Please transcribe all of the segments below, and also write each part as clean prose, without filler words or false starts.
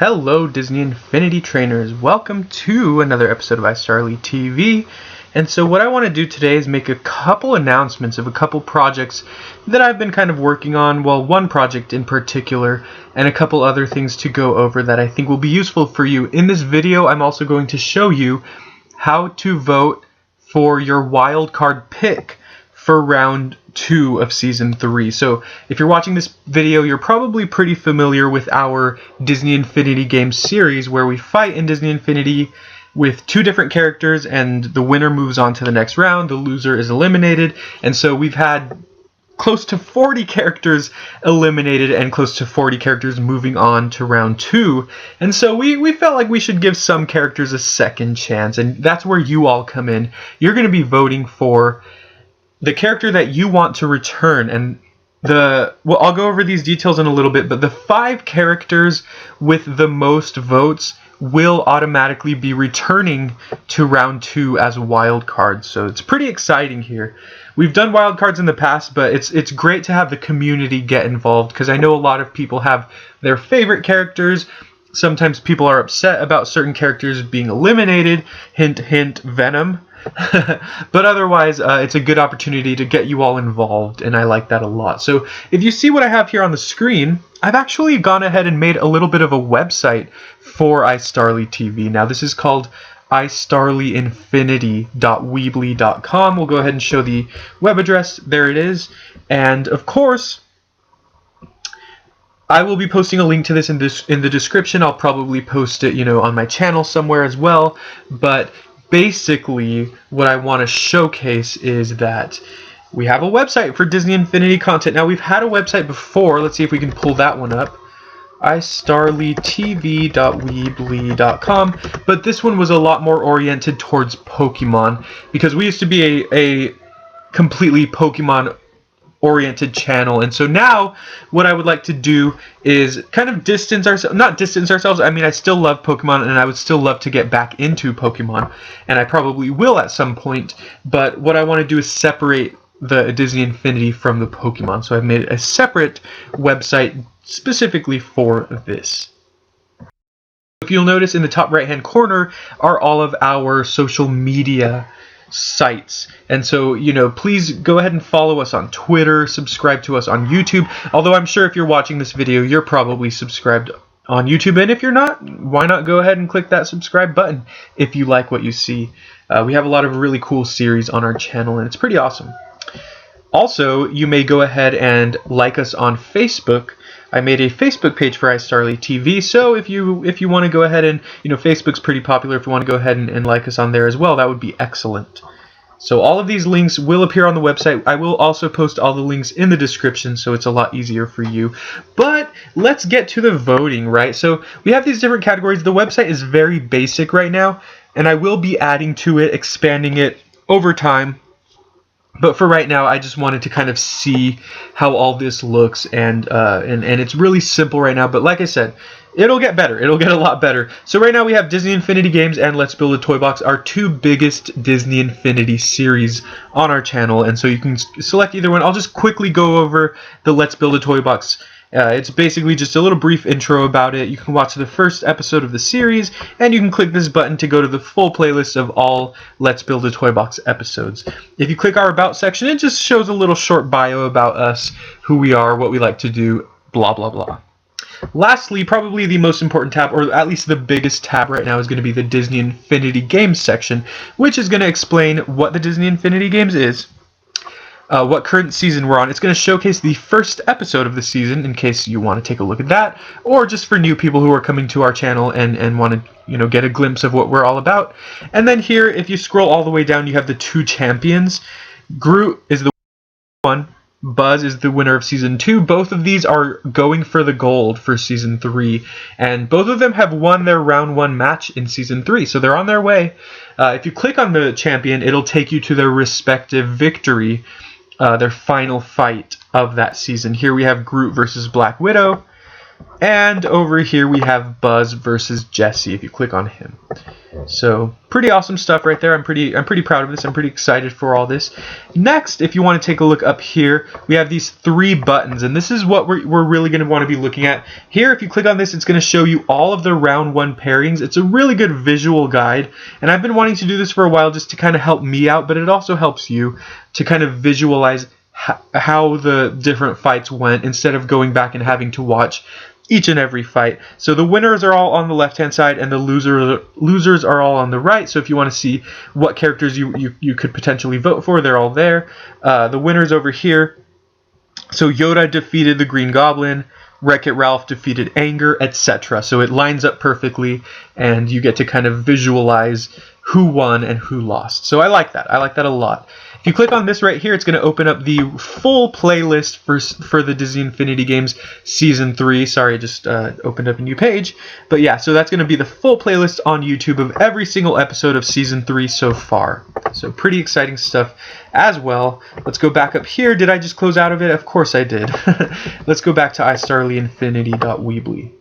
Hello Disney Infinity Trainers, welcome to another episode of Istarly TV. And so what I want to do today is make a couple announcements of a couple projects that I've been kind of working on, well, one project in particular, and a couple other things to go over that I think will be useful for you. In this video, I'm also going to show you how to vote for your wildcard pick for round 2 of season 3. So if you're watching this video, you're probably pretty familiar with our Disney Infinity Games series where we fight in Disney Infinity with 2 different characters and the winner moves on to the next round, the loser is eliminated. And so we've had close to 40 characters eliminated and close to 40 characters moving on to round 2. And so we felt like we should give some characters a second chance, and that's where you all come in. You're going to be voting for the character that you want to return, and well, I'll go over these details in a little bit, but the 5 characters with the most votes will automatically be returning to round 2 as wild cards. So it's pretty exciting here. We've done wild cards in the past, but it's great to have the community get involved, because I know a lot of people have their favorite characters. Sometimes people are upset about certain characters being eliminated, hint hint Venom. But otherwise, it's a good opportunity to get you all involved, and I like that a lot. So if you see what I have here on the screen, I've actually gone ahead and made a little bit of a website for Istarly TV. Now this is called istarlyinfinity.weebly.com. We'll go ahead and show the web address. There it is. And of course, I will be posting a link to this in the description. I'll probably post it, on my channel somewhere as well. But basically, what I want to showcase is that we have a website for Disney Infinity content. Now, we've had a website before. Let's see if we can pull that one up. istarlytv.weebly.com. But this one was a lot more oriented towards Pokemon, because we used to be a completely Pokemon oriented channel. And so now what I would like to do is kind of not distance ourselves. I mean, I still love Pokemon, and I would still love to get back into Pokemon, and I probably will at some point. But what I want to do is separate the Disney Infinity from the Pokemon. So I've made a separate website specifically for this. If you'll notice, in the top right hand corner are all of our social media sites. And so, please go ahead and follow us on Twitter, subscribe to us on YouTube. Although I'm sure if you're watching this video, you're probably subscribed on YouTube. And if you're not, why not go ahead and click that subscribe button if you like what you see. We have a lot of really cool series on our channel, and it's pretty awesome. Also, you may go ahead and like us on Facebook. I made a Facebook page for Istarly TV, so if you want to go ahead and, Facebook's pretty popular. If you want to go ahead and like us on there as well, that would be excellent. So all of these links will appear on the website. I will also post all the links in the description, so it's a lot easier for you. But let's get to the voting, right? So we have these different categories. The website is very basic right now, and I will be adding to it, expanding it over time. But for right now, I just wanted to kind of see how all this looks, and it's really simple right now. But like I said, it'll get better. It'll get a lot better. So right now we have Disney Infinity Games and Let's Build a Toy Box, our 2 biggest Disney Infinity series on our channel, and so you can select either one. I'll just quickly go over the Let's Build a Toy Box. It's basically just a little brief intro about it. You can watch the first episode of the series, and you can click this button to go to the full playlist of all Let's Build a Toy Box episodes. If you click our About section, it just shows a little short bio about us, who we are, what we like to do, blah, blah, blah. Lastly, probably the most important tab, or at least the biggest tab right now, is going to be the Disney Infinity Games section, which is going to explain what the Disney Infinity Games is, what current season we're on. It's going to showcase the first episode of the season in case you want to take a look at that, or just for new people who are coming to our channel and want to get a glimpse of what we're all about. And then here, if you scroll all the way down, you have the 2 champions. Groot is the one. Buzz is the winner of Season 2. Both of these are going for the gold for Season 3, and both of them have won their Round 1 match in Season 3, so they're on their way. If you click on the champion, it'll take you to their respective victory, their final fight of that season. Here we have Groot versus Black Widow, and over here we have Buzz versus Jesse, if you click on him. So pretty awesome stuff right there. I'm pretty proud of this. I'm pretty excited for all this. Next, if you want to take a look up here, we have these 3 buttons, and this is what we're really going to want to be looking at. Here, if you click on this, it's going to show you all of the round 1 pairings. It's a really good visual guide, and I've been wanting to do this for a while just to kind of help me out, but it also helps you to kind of visualize how the different fights went instead of going back and having to watch each and every fight. So the winners are all on the left hand side and the losers are all on the right. So if you want to see what characters you could potentially vote for, they're all there. The winners over here. So Yoda defeated the Green Goblin, Wreck-It Ralph defeated Anger, etc. So it lines up perfectly and you get to kind of visualize who won and who lost. So I like that. I like that a lot. If you click on this right here, it's going to open up the full playlist for the Disney Infinity Games Season 3. Sorry, I just opened up a new page. But yeah, so that's going to be the full playlist on YouTube of every single episode of Season 3 so far. So pretty exciting stuff as well. Let's go back up here. Did I just close out of it? Of course I did. Let's go back to istarlyinfinity.weebly.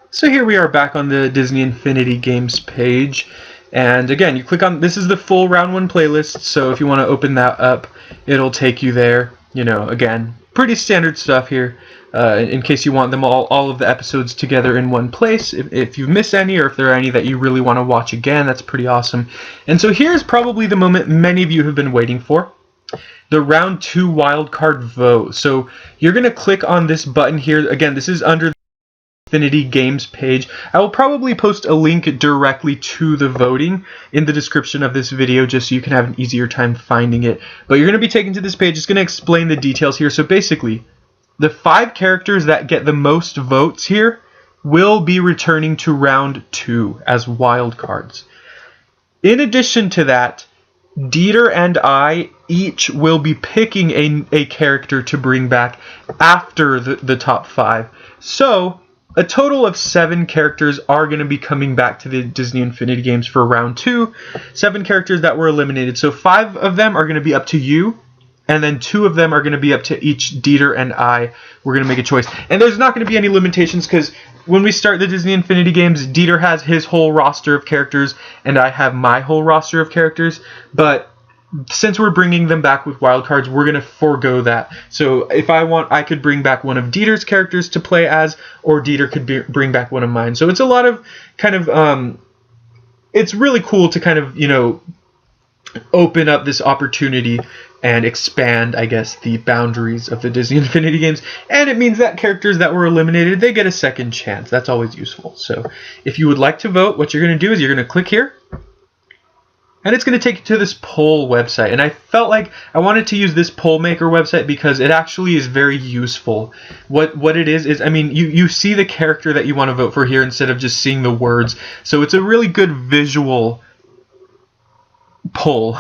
So here we are back on the Disney Infinity Games page. And again, you click on, this is the full round 1 playlist, so if you want to open that up, it'll take you there. You know, again, pretty standard stuff here, in case you want them all of the episodes together in one place. If you've missed any, or if there are any that you really want to watch again, that's pretty awesome. And so here's probably the moment many of you have been waiting for. The round 2 wildcard vote. So you're going to click on this button here. Again, this is under Infinity Games page. I will probably post a link directly to the voting in the description of this video just so you can have an easier time finding it. But you're going to be taken to this page. It's going to explain the details here. So basically, the 5 characters that get the most votes here will be returning to round 2 as wild cards. In addition to that, Dieter and I each will be picking a character to bring back after the top 5. So a total of 7 characters are going to be coming back to the Disney Infinity Games for round 2. 7 characters that were eliminated. So 5 of them are going to be up to you, and then 2 of them are going to be up to each Dieter and I. We're going to make a choice. And there's not going to be any limitations because when we start the Disney Infinity Games, Dieter has his whole roster of characters, and I have my whole roster of characters. But since we're bringing them back with wildcards, we're going to forego that. So if I want, I could bring back one of Dieter's characters to play as, or Dieter could bring back one of mine. So it's a lot of kind of, it's really cool to kind of, you know, open up this opportunity and expand, I guess, the boundaries of the Disney Infinity Games. And it means that characters that were eliminated, they get a second chance. That's always useful. So if you would like to vote, what you're going to do is you're going to click here. And it's going to take you to this poll website. And I felt like I wanted to use this poll maker website because it actually is very useful. What it is, I mean, you see the character that you want to vote for here instead of just seeing the words. So it's a really good visual poll.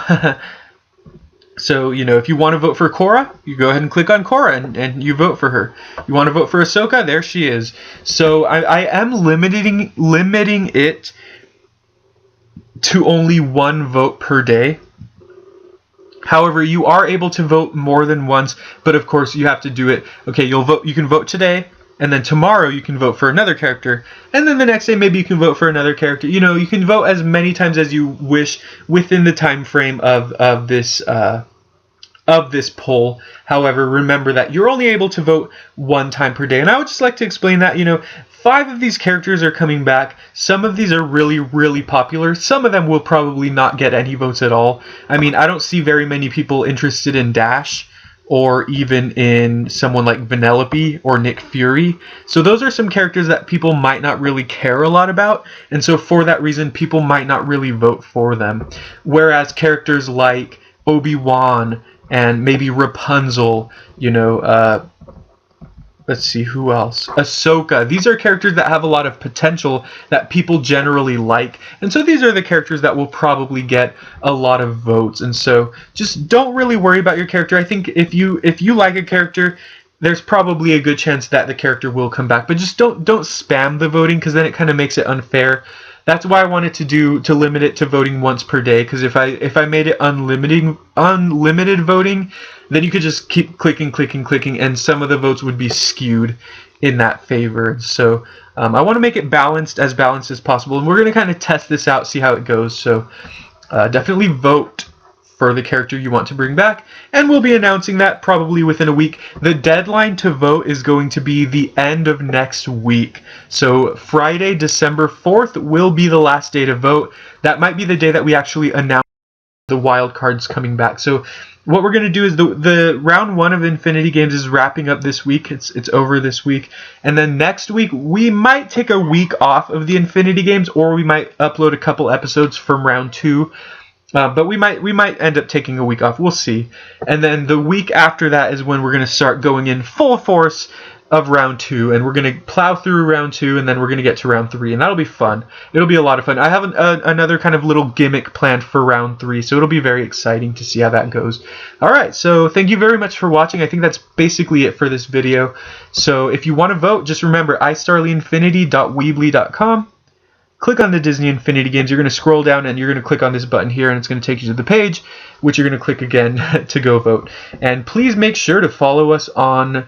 So, you know, if you want to vote for Korra, you go ahead and click on Korra and you vote for her. You want to vote for Ahsoka? There she is. So I am limiting it to only 1 vote per day. However, you are able to vote more than once, but of course you have to do it. Okay, you can vote today, and then tomorrow you can vote for another character, and then the next day maybe you can vote for another character. You know, you can vote as many times as you wish within the time frame of this poll. However, remember that you're only able to vote 1 time per day. And I would just like to explain that, you know, 5 of these characters are coming back. Some of these are really, really popular. Some of them will probably not get any votes at all. I mean, I don't see very many people interested in Dash or even in someone like Vanellope or Nick Fury. So those are some characters that people might not really care a lot about. And so for that reason, people might not really vote for them. Whereas characters like Obi-Wan and maybe Rapunzel, you know, let's see, who else? Ahsoka. These are characters that have a lot of potential that people generally like. And so these are the characters that will probably get a lot of votes. And so just don't really worry about your character. I think if you like a character, there's probably a good chance that the character will come back. But just don't spam the voting, because then it kind of makes it unfair. That's why I wanted to limit it to voting once per day, because if I made it unlimited voting, then you could just keep clicking, and some of the votes would be skewed in that favor. So I want to make it balanced as possible, and we're going to kind of test this out, see how it goes. So definitely vote for the character you want to bring back, and we'll be announcing that probably within a week. The deadline to vote is going to be the end of next week. So Friday, December 4th will be the last day to vote. That might be the day that we actually announce the wild cards coming back. So what we're going to do is the round 1 of Infinity Games is wrapping up this week. It's over this week. And then next week we might take a week off of the Infinity Games, or we might upload a couple episodes from round 2. But we might end up taking a week off. We'll see. And then the week after that is when we're going to start going in full force of round 2, and we're going to plow through round 2, and then we're going to get to round 3, and that'll be fun. It'll be a lot of fun. I have another kind of little gimmick planned for round 3, so it'll be very exciting to see how that goes. Alright, so thank you very much for watching. I think that's basically it for this video. So if you want to vote, just remember istarlyinfinity.weebly.com. Click on the Disney Infinity Games. You're going to scroll down and you're going to click on this button here, and it's going to take you to the page, which you're going to click again to go vote. And please make sure to follow us on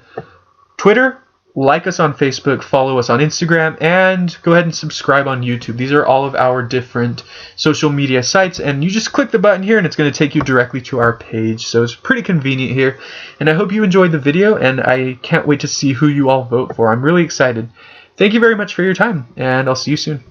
Twitter, like us on Facebook, follow us on Instagram, and go ahead and subscribe on YouTube. These are all of our different social media sites, and you just click the button here and it's going to take you directly to our page. So it's pretty convenient here, and I hope you enjoyed the video, and I can't wait to see who you all vote for. I'm really excited. Thank you very much for your time, and I'll see you soon.